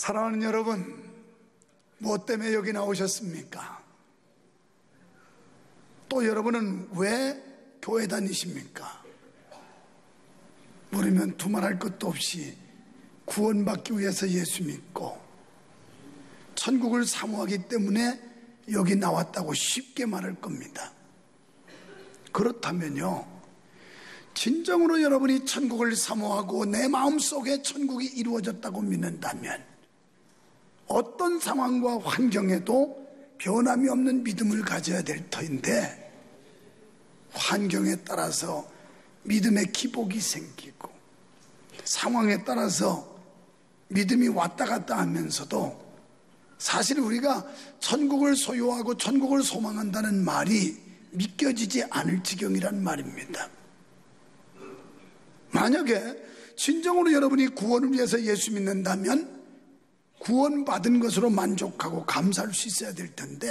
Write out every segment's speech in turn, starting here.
사랑하는 여러분, 무엇 때문에 여기 나오셨습니까? 또 여러분은 왜 교회 다니십니까? 물으면 두말할 것도 없이 구원받기 위해서 예수 믿고 천국을 사모하기 때문에 여기 나왔다고 쉽게 말할 겁니다. 그렇다면요, 진정으로 여러분이 천국을 사모하고 내 마음속에 천국이 이루어졌다고 믿는다면 어떤 상황과 환경에도 변함이 없는 믿음을 가져야 될 터인데, 환경에 따라서 믿음의 기복이 생기고 상황에 따라서 믿음이 왔다 갔다 하면서도 사실 우리가 천국을 소유하고 천국을 소망한다는 말이 믿겨지지 않을 지경이란 말입니다. 만약에 진정으로 여러분이 구원을 위해서 예수 믿는다면 구원받은 것으로 만족하고 감사할 수 있어야 될 텐데,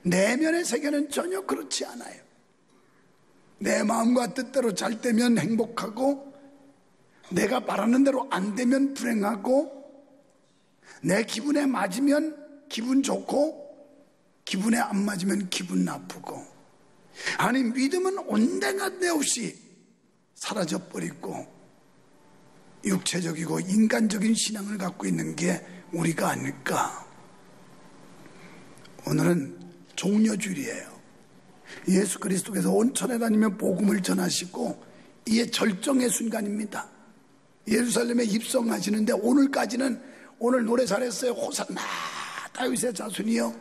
내면의 세계는 전혀 그렇지 않아요. 내 마음과 뜻대로 잘 되면 행복하고, 내가 바라는 대로 안 되면 불행하고, 내 기분에 맞으면 기분 좋고, 기분에 안 맞으면 기분 나쁘고, 아니 믿음은 온데간데 없이 사라져버리고 육체적이고 인간적인 신앙을 갖고 있는 게 우리가 아닐까. 오늘은 종려주일이에요. 예수 그리스도께서 온천에 다니며 복음을 전하시고 이게 절정의 순간입니다. 예루살렘에 입성하시는데 오늘까지는, 오늘 노래 잘했어요. 호산나 다윗의 자손이여.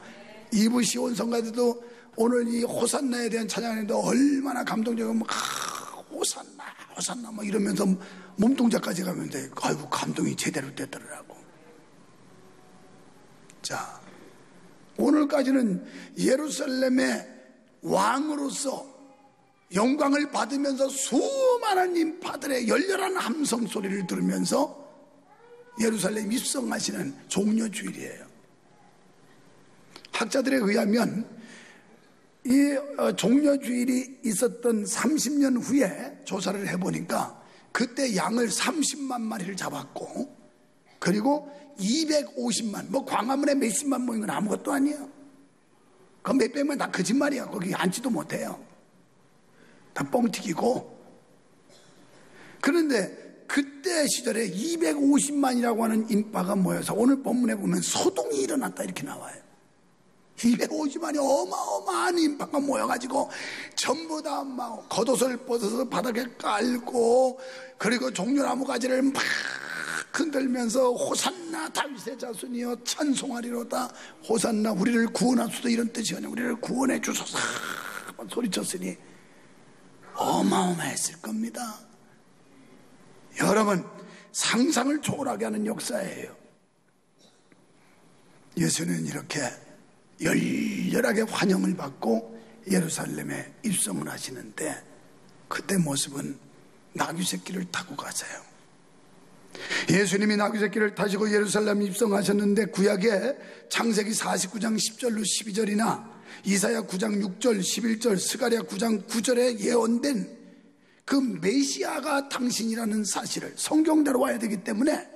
이브 시온 성가대도 오늘 이 호산나에 대한 찬양인데 얼마나 감동적이고 호산나 호산나 뭐 이러면서 몸동작까지 가면 돼. 아이고 감동이 제대로 되더라고. 자, 오늘까지는 예루살렘의 왕으로서 영광을 받으면서 수많은 인파들의 열렬한 함성 소리를 들으면서 예루살렘 입성하시는 종려주일이에요. 학자들에 의하면 이 종려주일이 있었던 30년 후에 조사를 해보니까 그때 양을 30만 마리를 잡았고, 그리고 250만, 뭐 광화문에 몇십만 모인 건 아무것도 아니에요. 그 몇백만 다 거짓말이야. 거기 앉지도 못해요. 다 뻥튀기고. 그런데 그때 시절에 250만이라고 하는 인파가 모여서 오늘 본문에 보면 소동이 일어났다 이렇게 나와요. 250만이 어마어마한 인파가 모여가지고 전부 다 막 겉옷을 벗어서 바닥에 깔고, 그리고 종려나무 가지를 막 흔들면서 호산나 다윗의 자손이여 찬송하리로다. 호산나 우리를 구원하소서, 이런 뜻이 아니라 우리를 구원해 주소서 소리쳤으니 어마어마했을 겁니다. 여러분, 상상을 초월하게 하는 역사예요. 예수는 이렇게 열렬하게 환영을 받고 예루살렘에 입성을 하시는데, 그때 모습은 나귀새끼를 타고 가세요. 예수님이 나귀새끼를 타시고 예루살렘에 입성하셨는데, 구약에 창세기 49장 10절로 12절이나 이사야 9장 6절 11절 스가랴 9장 9절에 예언된 그 메시아가 당신이라는 사실을, 성경대로 와야 되기 때문에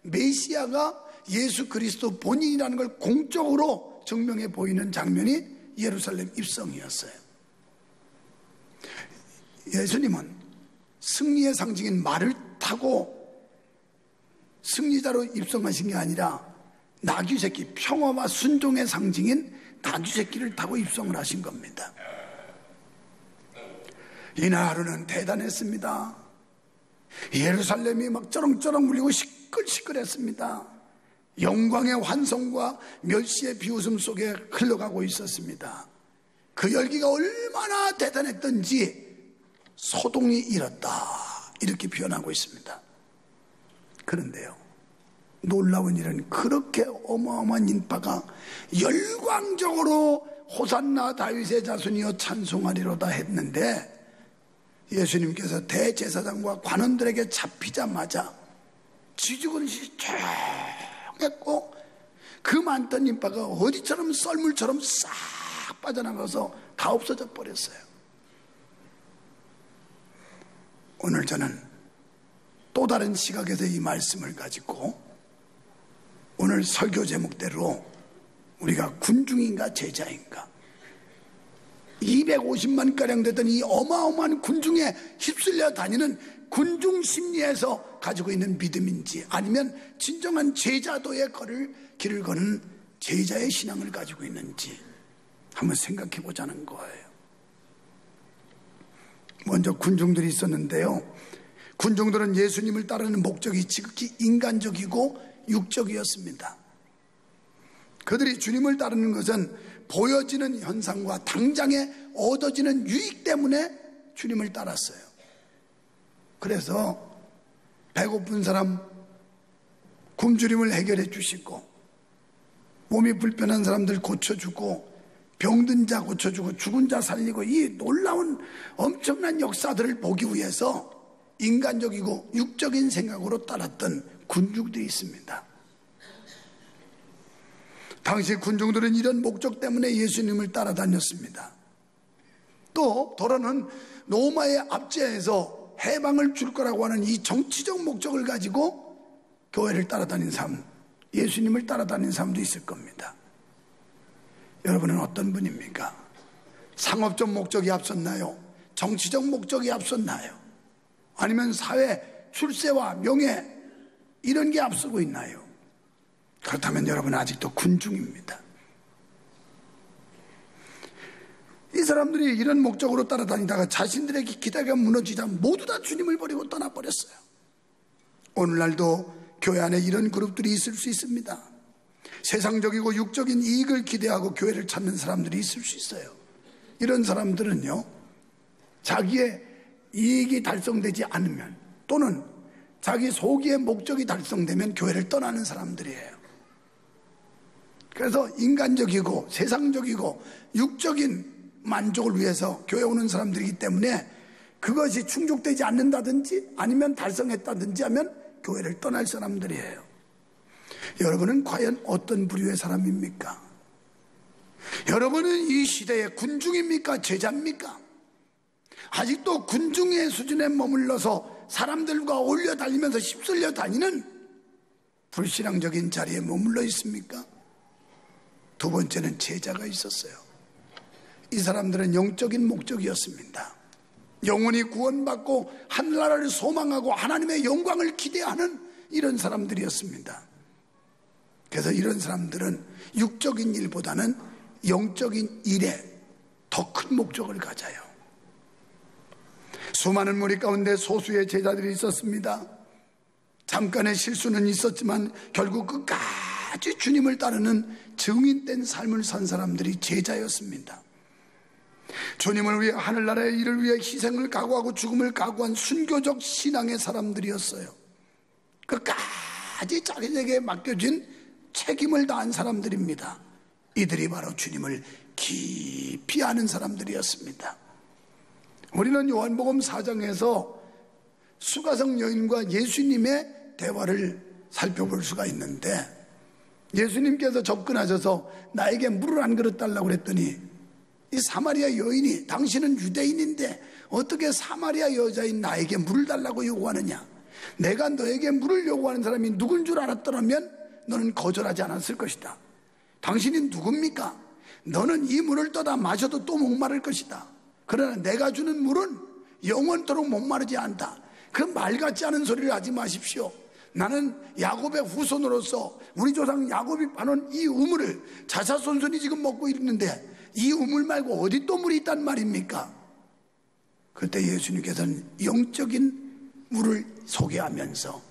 메시아가 예수 그리스도 본인이라는 걸 공적으로 증명해 보이는 장면이 예루살렘 입성이었어요. 예수님은 승리의 상징인 말을 타고 승리자로 입성하신 게 아니라 나귀새끼, 평화와 순종의 상징인 나귀새끼를 타고 입성을 하신 겁니다. 이날 하루는 대단했습니다. 예루살렘이 막 쩌렁쩌렁 울리고 시끌시끌했습니다. 영광의 환성과 멸시의 비웃음 속에 흘러가고 있었습니다. 그 열기가 얼마나 대단했던지 소동이 일었다 이렇게 표현하고 있습니다. 그런데요, 놀라운 일은 그렇게 어마어마한 인파가 열광적으로 호산나 다윗의 자손이여 찬송하리로다 했는데, 예수님께서 대제사장과 관원들에게 잡히자마자 쥐죽은 쫙 했고, 그 많던 인파가 어디처럼 썰물처럼 싹 빠져나가서 다 없어져 버렸어요. 오늘 저는 또 다른 시각에서 이 말씀을 가지고 오늘 설교 제목대로 우리가 군중인가 제자인가, 250만가량 되던 이 어마어마한 군중에 휩쓸려 다니는 군중 심리에서 가지고 있는 믿음인지, 아니면 진정한 제자도의 길을 거는 제자의 신앙을 가지고 있는지 한번 생각해 보자는 거예요. 먼저 군중들이 있었는데요, 군중들은 예수님을 따르는 목적이 지극히 인간적이고 육적이었습니다. 그들이 주님을 따르는 것은 보여지는 현상과 당장에 얻어지는 유익 때문에 주님을 따랐어요. 그래서 배고픈 사람 굶주림을 해결해 주시고, 몸이 불편한 사람들 고쳐주고, 병든 자 고쳐주고, 죽은 자 살리고, 이 놀라운 엄청난 역사들을 보기 위해서 인간적이고 육적인 생각으로 따랐던 군중들이 있습니다. 당시 군중들은 이런 목적 때문에 예수님을 따라다녔습니다. 또 더러는 로마의 압제에서 해방을 줄 거라고 하는 이 정치적 목적을 가지고 교회를 따라다닌 사람, 예수님을 따라다닌 사람도 있을 겁니다. 여러분은 어떤 분입니까? 상업적 목적이 앞섰나요? 정치적 목적이 앞섰나요? 아니면 사회 출세와 명예 이런 게 앞서고 있나요? 그렇다면 여러분은 아직도 군중입니다. 이 사람들이 이런 목적으로 따라다니다가 자신들의 기대가 무너지자 모두 다 주님을 버리고 떠나버렸어요. 오늘날도 교회 안에 이런 그룹들이 있을 수 있습니다. 세상적이고 육적인 이익을 기대하고 교회를 찾는 사람들이 있을 수 있어요. 이런 사람들은요, 자기의 이익이 달성되지 않으면, 또는 자기 소기의 목적이 달성되면 교회를 떠나는 사람들이에요. 그래서 인간적이고 세상적이고 육적인 만족을 위해서 교회 오는 사람들이기 때문에 그것이 충족되지 않는다든지 아니면 달성했다든지 하면 교회를 떠날 사람들이에요. 여러분은 과연 어떤 부류의 사람입니까? 여러분은 이 시대의 군중입니까? 제자입니까? 아직도 군중의 수준에 머물러서 사람들과 어울려 다니면서 휩쓸려 다니는 불신앙적인 자리에 머물러 있습니까? 두 번째는 제자가 있었어요. 이 사람들은 영적인 목적이었습니다. 영혼이 구원받고 하늘나라를 소망하고 하나님의 영광을 기대하는 이런 사람들이었습니다. 그래서 이런 사람들은 육적인 일보다는 영적인 일에 더 큰 목적을 가져요. 수많은 무리 가운데 소수의 제자들이 있었습니다. 잠깐의 실수는 있었지만 결국 끝까지 주님을 따르는 증인된 삶을 산 사람들이 제자였습니다. 주님을 위해, 하늘나라의 일을 위해 희생을 각오하고 죽음을 각오한 순교적 신앙의 사람들이었어요. 끝까지 자기에게 맡겨진 책임을 다한 사람들입니다. 이들이 바로 주님을 깊이 아는 사람들이었습니다. 우리는 요한복음 4장에서 수가성 여인과 예수님의 대화를 살펴볼 수가 있는데, 예수님께서 접근하셔서 나에게 물을 한 그릇 달라고 그랬더니 이 사마리아 여인이, 당신은 유대인인데 어떻게 사마리아 여자인 나에게 물을 달라고 요구하느냐? 내가 너에게 물을 요구하는 사람이 누군 줄 알았더라면 너는 거절하지 않았을 것이다. 당신이 누굽니까? 너는 이 물을 떠다 마셔도 또 목마를 것이다. 그러나 내가 주는 물은 영원토록 목마르지 않다. 그 말 같지 않은 소리를 하지 마십시오. 나는 야곱의 후손으로서 우리 조상 야곱이 파놓은 이 우물을 자사손손이 지금 먹고 있는데 이 우물 말고 어디 또 물이 있단 말입니까? 그때 예수님께서는 영적인 물을 소개하면서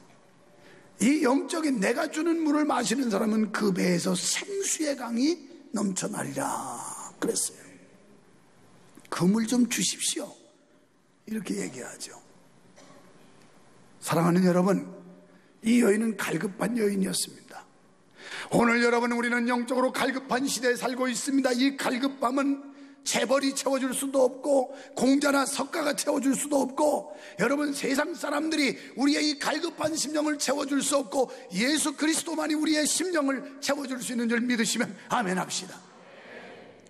이 영적인 내가 주는 물을 마시는 사람은 그 배에서 생수의 강이 넘쳐나리라 그랬어요. 그 물 좀 주십시오, 이렇게 얘기하죠. 사랑하는 여러분, 이 여인은 갈급한 여인이었습니다. 오늘 여러분, 우리는 영적으로 갈급한 시대에 살고 있습니다. 이 갈급함은 재벌이 채워줄 수도 없고 공자나 석가가 채워줄 수도 없고, 여러분, 세상 사람들이 우리의 이 갈급한 심령을 채워줄 수 없고 예수 그리스도만이 우리의 심령을 채워줄 수 있는 줄 믿으시면 아멘 합시다.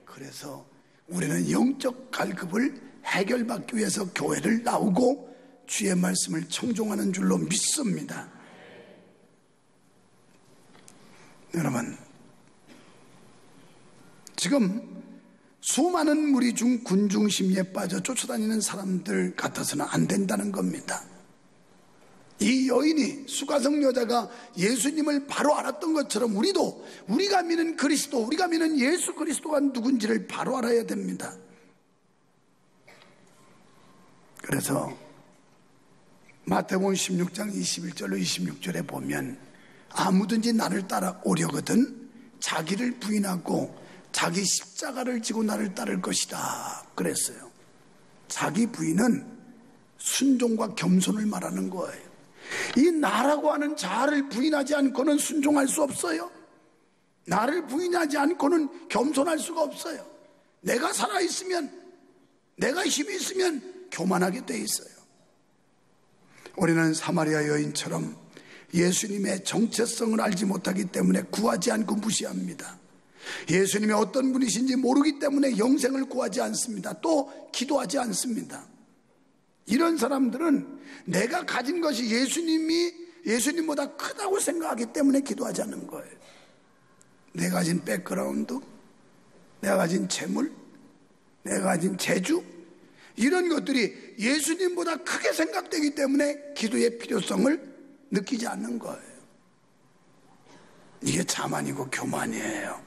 그래서 우리는 영적 갈급을 해결받기 위해서 교회를 나오고 주의 말씀을 청종하는 줄로 믿습니다. 여러분, 지금 수많은 무리 중 군중 심리에 빠져 쫓아다니는 사람들 같아서는 안 된다는 겁니다. 이 여인이, 수가성 여자가 예수님을 바로 알았던 것처럼 우리도 우리가 믿는 그리스도, 우리가 믿는 예수 그리스도가 누군지를 바로 알아야 됩니다. 그래서 마태복음 16장 21절로 26절에 보면 아무든지 나를 따라 오려거든 자기를 부인하고 자기 십자가를 지고 나를 따를 것이다 그랬어요. 자기 부인은 순종과 겸손을 말하는 거예요. 이 나라고 하는 자아를 부인하지 않고는 순종할 수 없어요. 나를 부인하지 않고는 겸손할 수가 없어요. 내가 살아있으면, 내가 힘이 있으면 교만하게 돼 있어요. 우리는 사마리아 여인처럼 예수님의 정체성을 알지 못하기 때문에 구하지 않고 무시합니다. 예수님이 어떤 분이신지 모르기 때문에 영생을 구하지 않습니다. 또 기도하지 않습니다. 이런 사람들은 내가 가진 것이 예수님보다 크다고 생각하기 때문에 기도하지 않는 거예요. 내가 가진 백그라운드, 내가 가진 재물, 내가 가진 재주, 이런 것들이 예수님보다 크게 생각되기 때문에 기도의 필요성을 느끼지 않는 거예요. 이게 자만이고 교만이에요.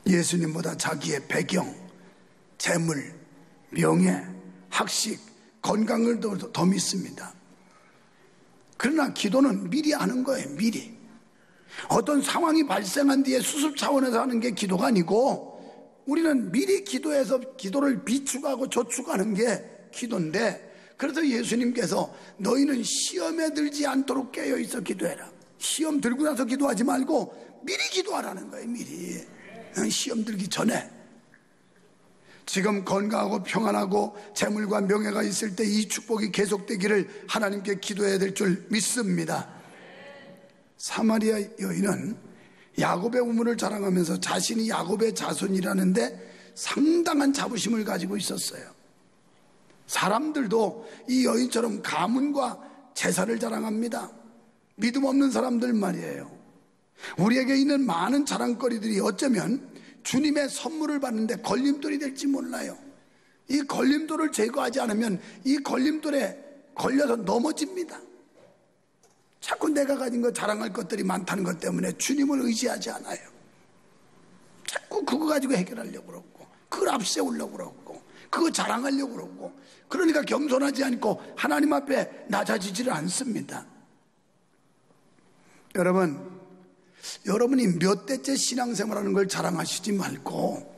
예수님보다 자기의 배경, 재물, 명예, 학식, 건강을 더 믿습니다. 그러나 기도는 미리 하는 거예요. 미리. 어떤 상황이 발생한 뒤에 수습 차원에서 하는 게 기도가 아니고, 우리는 미리 기도해서 기도를 비축하고 저축하는 게 기도인데, 그래서 예수님께서 너희는 시험에 들지 않도록 깨어있어 기도해라. 시험 들고 나서 기도하지 말고 미리 기도하라는 거예요. 미리. 시험 들기 전에. 지금 건강하고 평안하고 재물과 명예가 있을 때 이 축복이 계속되기를 하나님께 기도해야 될 줄 믿습니다. 사마리아 여인은 야곱의 우물을 자랑하면서 자신이 야곱의 자손이라는데 상당한 자부심을 가지고 있었어요. 사람들도 이 여인처럼 가문과 제사를 자랑합니다. 믿음 없는 사람들 말이에요. 우리에게 있는 많은 자랑거리들이 어쩌면 주님의 선물을 받는데 걸림돌이 될지 몰라요. 이 걸림돌을 제거하지 않으면 이 걸림돌에 걸려서 넘어집니다. 자꾸 내가 가진 거 자랑할 것들이 많다는 것 때문에 주님을 의지하지 않아요. 자꾸 그거 가지고 해결하려고 그러고, 그걸 앞세우려고 그러고, 그거 자랑하려고 그러고, 그러니까 겸손하지 않고 하나님 앞에 낮아지지를 않습니다. 여러분이 몇 대째 신앙생활하는 걸 자랑하시지 말고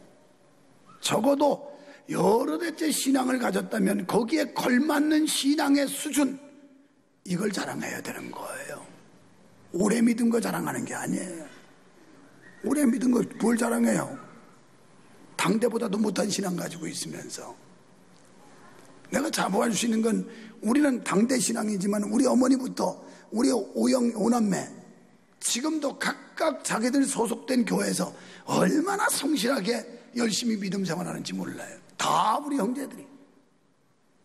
적어도 여러 대째 신앙을 가졌다면 거기에 걸맞는 신앙의 수준, 이걸 자랑해야 되는 거예요. 오래 믿은 거 자랑하는 게 아니에요. 오래 믿은 거 뭘 자랑해요? 당대보다도 못한 신앙 가지고 있으면서. 내가 자부할 수 있는 건 우리는 당대 신앙이지만 우리 어머니부터 우리 오남매 지금도 각각 자기들 소속된 교회에서 얼마나 성실하게 열심히 믿음 생활하는지 몰라요. 다 우리 형제들이.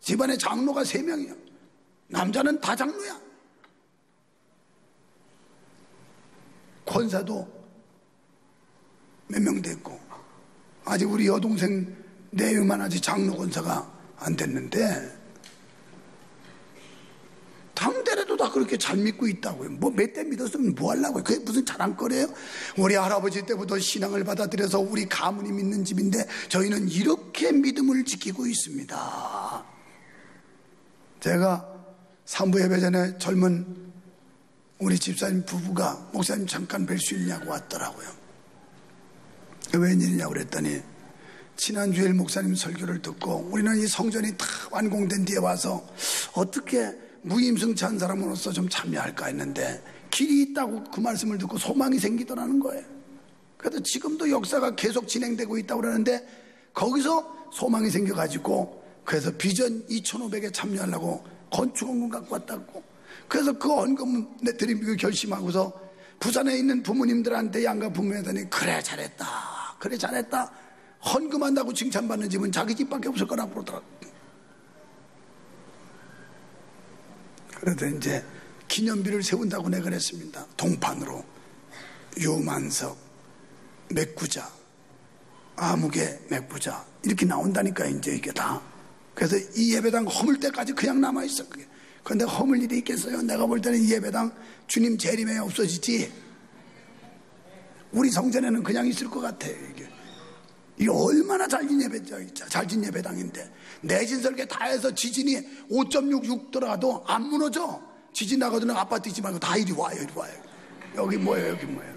집안에 장로가 3명이요. 남자는 다 장로야. 권사도 몇 명 됐고, 아직 우리 여동생 4명만 아직 장로 권사가 안 됐는데, 당대라도 다 그렇게 잘 믿고 있다고요. 뭐 몇 대 믿었으면 뭐 하려고요? 그게 무슨 자랑거리예요? 우리 할아버지 때부터 신앙을 받아들여서 우리 가문이 믿는 집인데 저희는 이렇게 믿음을 지키고 있습니다. 제가 산부 예배 전에 젊은 우리 집사님 부부가 목사님 잠깐 뵐 수 있냐고 왔더라고요. 웬일이냐고 그랬더니 지난주에 목사님 설교를 듣고 우리는 이 성전이 다 완공된 뒤에 와서 어떻게 무임승차한 사람으로서 좀 참여할까 했는데 길이 있다고 그 말씀을 듣고 소망이 생기더라는 거예요. 그래서 지금도 역사가 계속 진행되고 있다고 그러는데 거기서 소망이 생겨가지고 그래서 비전 2,500에 참여하려고 건축원금 갖고 왔다고. 그래서 그 헌금 드리기로 결심하고서 부산에 있는 부모님들한테 양가 부모님들이 그래 잘했다, 그래 잘했다, 헌금한다고 칭찬받는 집은 자기 집밖에 없을 거라고 그러더라고요. 그래서 이제 기념비를 세운다고 내가 그랬습니다. 동판으로 유만석, 맥구자, 아무개, 맥구자 이렇게 나온다니까 이제 이게 다. 그래서 이 예배당 허물 때까지 그냥 남아있어. 그런데 허물 일이 있겠어요? 내가 볼 때는 이 예배당 주님 재림에 없어지지 우리 성전에는 그냥 있을 것 같아요. 이게 얼마나 잘진 예배당인데 내진 설계 다 해서 지진이 5.66 들어가도 안 무너져. 지진 나거든 아파트 있지 말고 다 이리 와요. 여기 뭐예요, 여기 뭐예요.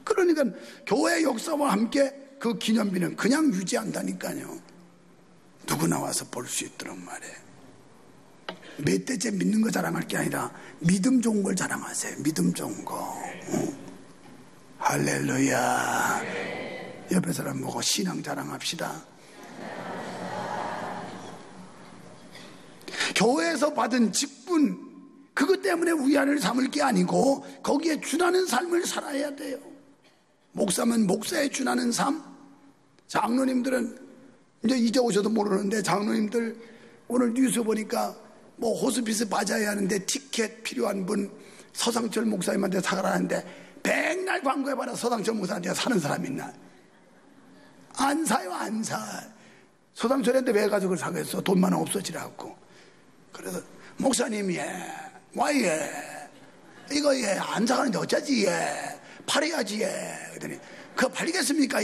그러니까 교회 역사와 함께 그 기념비는 그냥 유지한다니까요. 누구나 와서 볼 수 있도록 말이에요. 몇 대째 믿는 거 자랑할 게 아니라 믿음 좋은 걸 자랑하세요. 믿음 좋은 거. 할렐루야. 옆에 사람 보고 신앙 자랑합시다. 교회에서 받은 직분 그것 때문에 위안을 삼을 게 아니고 거기에 준하는 삶을 살아야 돼요. 목사면 목사에 준하는 삶. 장로님들은 이제 오셔도 모르는데 장로님들 오늘 뉴스 보니까 뭐 호스피스 맞아야 하는데 티켓 필요한 분 서상철 목사님한테 사가라는데 백날 광고해봐라. 서상철 목사한테 사는 사람 있나? 안 사요, 안 사. 서상철한테 왜 가족을 사겠어? 돈만 없어지라고. 그래서 목사님 이거 안 사가는데 어쩌지 팔아야지 그랬더니 그거 팔리겠습니까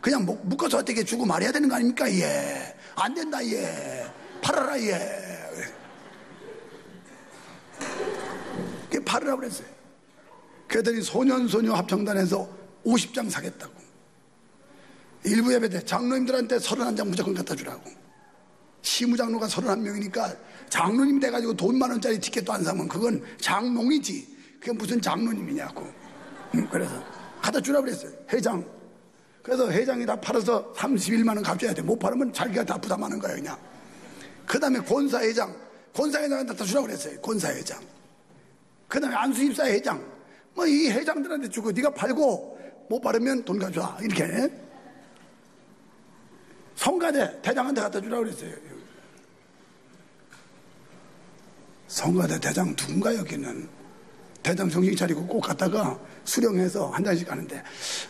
그냥 묶어서 어떻게 주고 말해야 되는 거 아닙니까 안 된다 팔아라 팔으라고 그랬어요. 그랬더니 소년소녀 합창단에서 50장 사겠다고. 일부 예배 때 장로님들한테 31장 무조건 갖다 주라고. 시무장로가 31명이니까 장로님 돼가지고 돈 $10,000 티켓도 안 사면 그건 장롱이지. 그게 무슨 장로님이냐고. 그래서 갖다 주라고 그랬어요. 회장. 그래서 회장이 다 팔아서 31만 원 갚아야 돼. 못 팔으면 자기가 다 부담하는 거야 그냥. 그 다음에 권사회장한테 갖다 주라고 그랬어요. 권사회장. 그 다음에 안수입사 회장. 뭐 이 회장들한테 주고 네가 팔고 못 팔으면 돈 가져와. 이렇게. 성가대 대장한테 갖다 주라고 그랬어요. 성가대 대장 누군가 여기는. 대장 정신 차리고 꼭 갔다가 수령해서 한 잔씩 가는데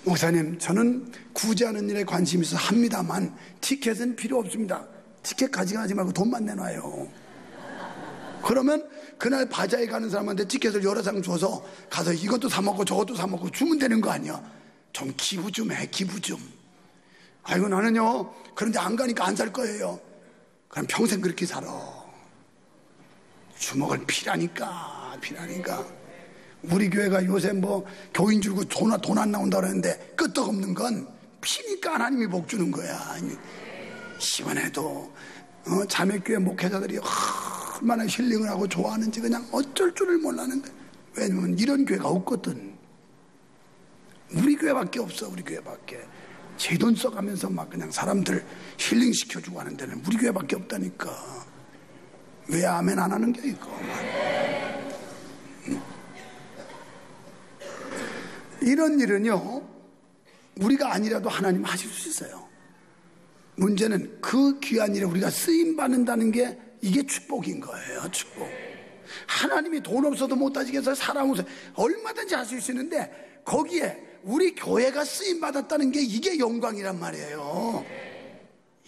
목사님 저는 구제하는 일에 관심이 있어서 합니다만 티켓은 필요 없습니다. 티켓 가져가지 말고 돈만 내놔요. 그러면 그날 바자회 가는 사람한테 티켓을 여러 장 줘서 가서 이것도 사 먹고 저것도 사 먹고 주면 되는 거 아니야. 좀 기부 좀 해. 기부 좀. 아이고 나는요 그런데 안 가니까 안 살 거예요. 그럼 평생 그렇게 살아. 주먹을 피라니까. 우리 교회가 요새 뭐 교인 줄고 돈 안 나온다고 그러는데 끄떡없는 건 피니까 하나님이 복 주는 거야. 이번에도 자매교회 목회자들이 얼마나 힐링을 하고 좋아하는지 그냥 어쩔 줄을 몰랐는데. 왜냐면 이런 교회가 없거든. 우리 교회밖에 없어. 우리 교회밖에. 제 돈 써가면서 막 그냥 사람들 힐링 시켜주고 하는 데는 우리 교회밖에 없다니까. 왜 아멘 안 하는 게 있고. 이런 일은요 우리가 아니라도 하나님 하실 수 있어요. 문제는 그 귀한 일에 우리가 쓰임 받는다는 게 이게 축복인 거예요. 축복. 하나님이 돈 없어도 못 따지겠어요. 사람 없어도 얼마든지 하실 수 있는데 거기에 우리 교회가 쓰임 받았다는 게 이게 영광이란 말이에요.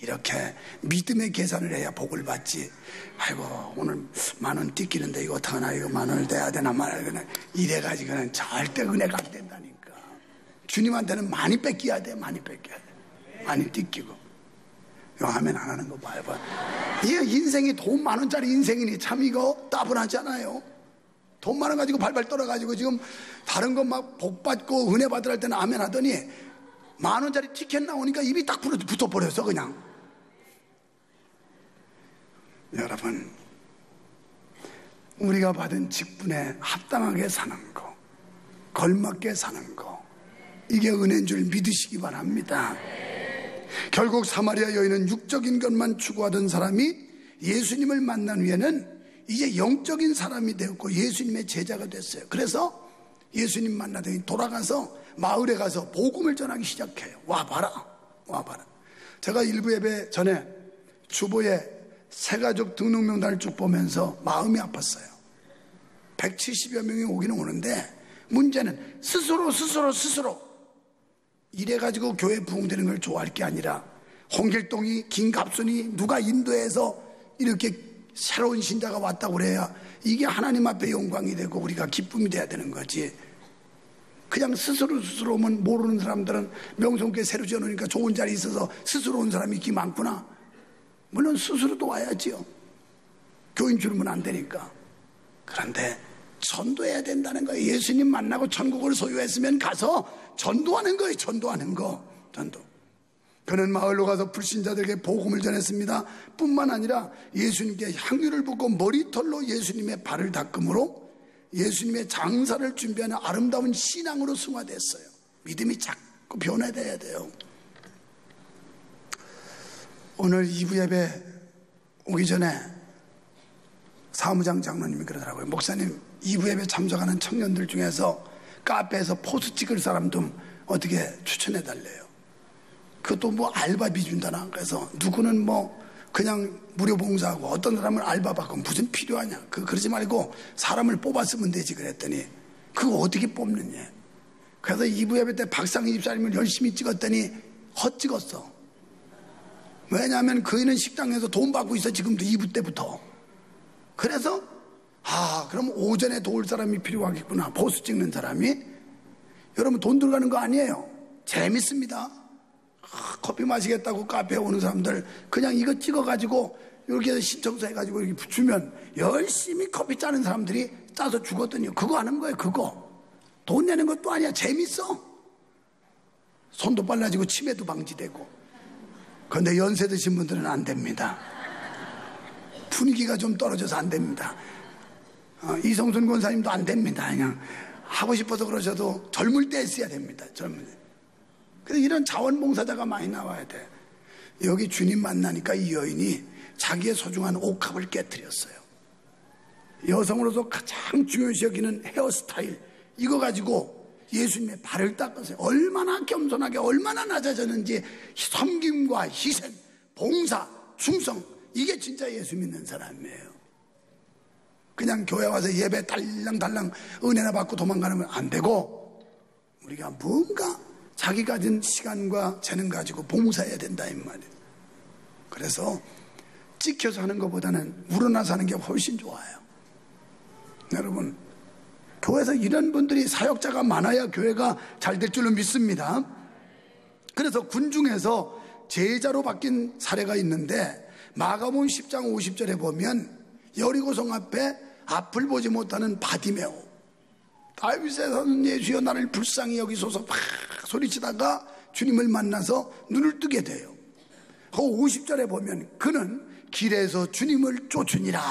이렇게 믿음의 계산을 해야 복을 받지. 아이고 오늘 10,000원 띠끼는데 이거 어떡하나 이거 10,000원을 내야 되나 말아야 이래가지고는 절대 은혜가 안 된다니까. 주님한테는 많이 뺏겨야 돼. 많이 띠끼고. 이거 하면 안 하는 거 봐요. 이 인생이 돈 10,000원짜리 인생이니 참 이거 따분하잖아요. 돈 많아 가지고 발발 떨어가지고 지금 다른 거 막 복 받고 은혜 받으라 할 때는 아멘 하더니 10,000원짜리 티켓 나오니까 입이 딱 붙어버렸어 그냥. 여러분 우리가 받은 직분에 합당하게 사는 거, 걸맞게 사는 거, 이게 은혜인 줄 믿으시기 바랍니다. 결국 사마리아 여인은 육적인 것만 추구하던 사람이 예수님을 만난 후에는 이제 영적인 사람이 되었고 예수님의 제자가 됐어요. 그래서 예수님 만나더니 돌아가서 마을에 가서 복음을 전하기 시작해요. 와봐라. 제가 일부 예배 전에 주보에 새가족 등록명단을 쭉 보면서 마음이 아팠어요. 170여 명이 오기는 오는데 문제는 스스로 이래가지고 교회 부흥되는 걸 좋아할 게 아니라 홍길동이, 김갑순이 누가 인도해서 이렇게 새로운 신자가 왔다고 그래야 이게 하나님 앞에 영광이 되고 우리가 기쁨이 돼야 되는 거지. 그냥 스스로 오면 모르는 사람들은 명성교회 새로 지어놓으니까 좋은 자리 있어서 스스로 온 사람이 이렇게 많구나. 물론 스스로도 와야지요. 교인 줄이면 안 되니까. 그런데 전도해야 된다는 거예요. 예수님 만나고 천국을 소유했으면 가서 전도하는 거예요. 전도하는 거. 전도. 그는 마을로 가서 불신자들에게 복음을 전했습니다. 뿐만 아니라 예수님께 향유를 붓고 머리털로 예수님의 발을 닦음으로 예수님의 장사를 준비하는 아름다운 신앙으로 승화됐어요. 믿음이 자꾸 변화돼야 돼요. 오늘 2부 예배 오기 전에 사무장 장로님이 그러더라고요. 목사님, 2부 예배 참석하는 청년들 중에서 카페에서 포스 찍을 사람 좀 어떻게 추천해 달래요. 그것도 뭐 알바비 준다나. 그래서 누구는 뭐 그냥 무료 봉사하고 어떤 사람은 알바 받고 무슨 필요하냐. 그러지 말고 사람을 뽑았으면 되지 그랬더니 그거 어떻게 뽑느냐. 그래서 2부 예배 때 박상희 집사님을 열심히 찍었더니 헛찍었어. 왜냐하면 그이는 식당에서 돈 받고 있어. 지금도 2부 때부터. 그래서 그럼 오전에 도울 사람이 필요하겠구나. 포스 찍는 사람이. 여러분 돈 들어가는 거 아니에요. 재밌습니다. 커피 마시겠다고 카페에 오는 사람들 그냥 이거 찍어가지고 이렇게 신청서 해가지고 이렇게 붙이면 열심히 커피 짜는 사람들이 짜서 주거든요. 그거 하는 거예요. 그거 돈 내는 것도 아니야. 재밌어. 손도 빨라지고 치매도 방지되고. 그런데 연세 드신 분들은 안 됩니다. 분위기가 좀 떨어져서 안 됩니다. 이성순 권사님도 안 됩니다. 그냥 하고 싶어서 그러셔도 젊을 때 했어야 됩니다. 젊을 때. 그래서 이런 자원봉사자가 많이 나와야 돼. 여기 주님 만나니까 이 여인이 자기의 소중한 옥합을 깨뜨렸어요. 여성으로서 가장 중요시 여기는 헤어스타일 이거 가지고 예수님의 발을 닦았어요. 얼마나 겸손하게 얼마나 낮아졌는지. 섬김과 희생, 봉사, 충성, 이게 진짜 예수 믿는 사람이에요. 그냥 교회 와서 예배 달랑달랑 은혜나 받고 도망가면 안 되고 우리가 뭔가 자기 가진 시간과 재능 가지고 봉사해야 된다 이 말이에요. 그래서 찍혀서 하는 것보다는 우러나서 하는 게 훨씬 좋아요. 여러분 교회에서 이런 분들이 사역자가 많아야 교회가 잘 될 줄로 믿습니다. 그래서 군중에서 제자로 바뀐 사례가 있는데 마가복음 10장 50절에 보면 여리고성 앞을 보지 못하는 바디메오, 다윗의 선 예수여 나를 불쌍히 여기소서 막 소리치다가 주님을 만나서 눈을 뜨게 돼요. 그 50절에 보면 그는 길에서 주님을 쫓으니라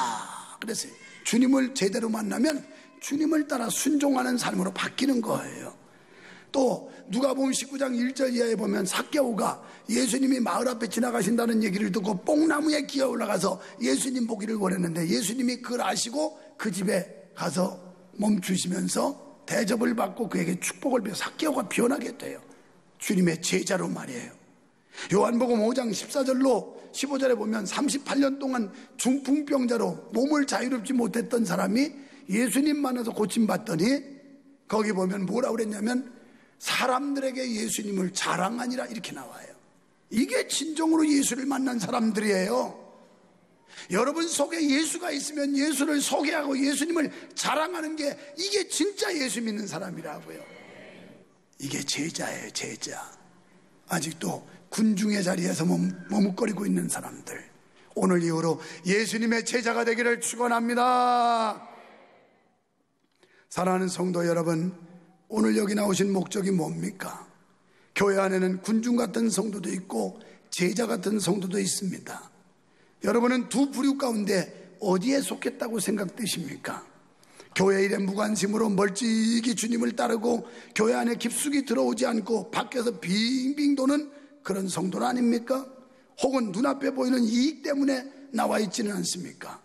그랬어요. 주님을 제대로 만나면 주님을 따라 순종하는 삶으로 바뀌는 거예요. 또 누가복음 19장 1절 이하에 보면 삭개오가 예수님이 마을 앞에 지나가신다는 얘기를 듣고 뽕나무에 기어 올라가서 예수님 보기를 원했는데 예수님이 그걸 아시고 그 집에 가서 멈추시면서 대접을 받고 그에게 축복을 베어 삭개오가 변하게 돼요. 주님의 제자로 말이에요. 요한복음 5장 14절로 15절에 보면 38년 동안 중풍병자로 몸을 자유롭지 못했던 사람이 예수님 만나서 고침받더니 거기 보면 뭐라고 그랬냐면 사람들에게 예수님을 자랑하니라 이렇게 나와요. 이게 진정으로 예수를 만난 사람들이에요. 여러분 속에 예수가 있으면 예수를 소개하고 예수님을 자랑하는 게 이게 진짜 예수 믿는 사람이라고요. 이게 제자예요. 제자. 아직도 군중의 자리에서 머뭇거리고 있는 사람들, 오늘 이후로 예수님의 제자가 되기를 축원합니다. 사랑하는 성도 여러분, 오늘 여기 나오신 목적이 뭡니까? 교회 안에는 군중 같은 성도도 있고 제자 같은 성도도 있습니다. 여러분은 두 부류 가운데 어디에 속했다고 생각되십니까? 교회 일에 무관심으로 멀찍이 주님을 따르고 교회 안에 깊숙이 들어오지 않고 밖에서 빙빙 도는 그런 성도는 아닙니까? 혹은 눈앞에 보이는 이익 때문에 나와 있지는 않습니까?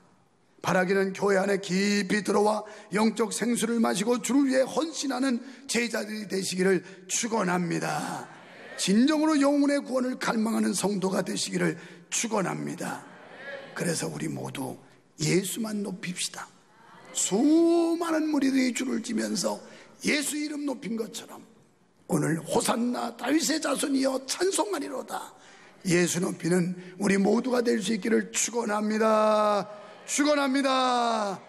바라기는 교회 안에 깊이 들어와 영적 생수를 마시고 주를 위해 헌신하는 제자들이 되시기를 축원합니다. 진정으로 영혼의 구원을 갈망하는 성도가 되시기를 축원합니다. 그래서 우리 모두 예수만 높입시다. 수많은 무리들이 줄을 지면서 예수 이름 높인 것처럼 오늘 호산나 다윗의 자손이여 찬송하리로다 예수 높이는 우리 모두가 될 수 있기를 축원합니다. 축원합니다.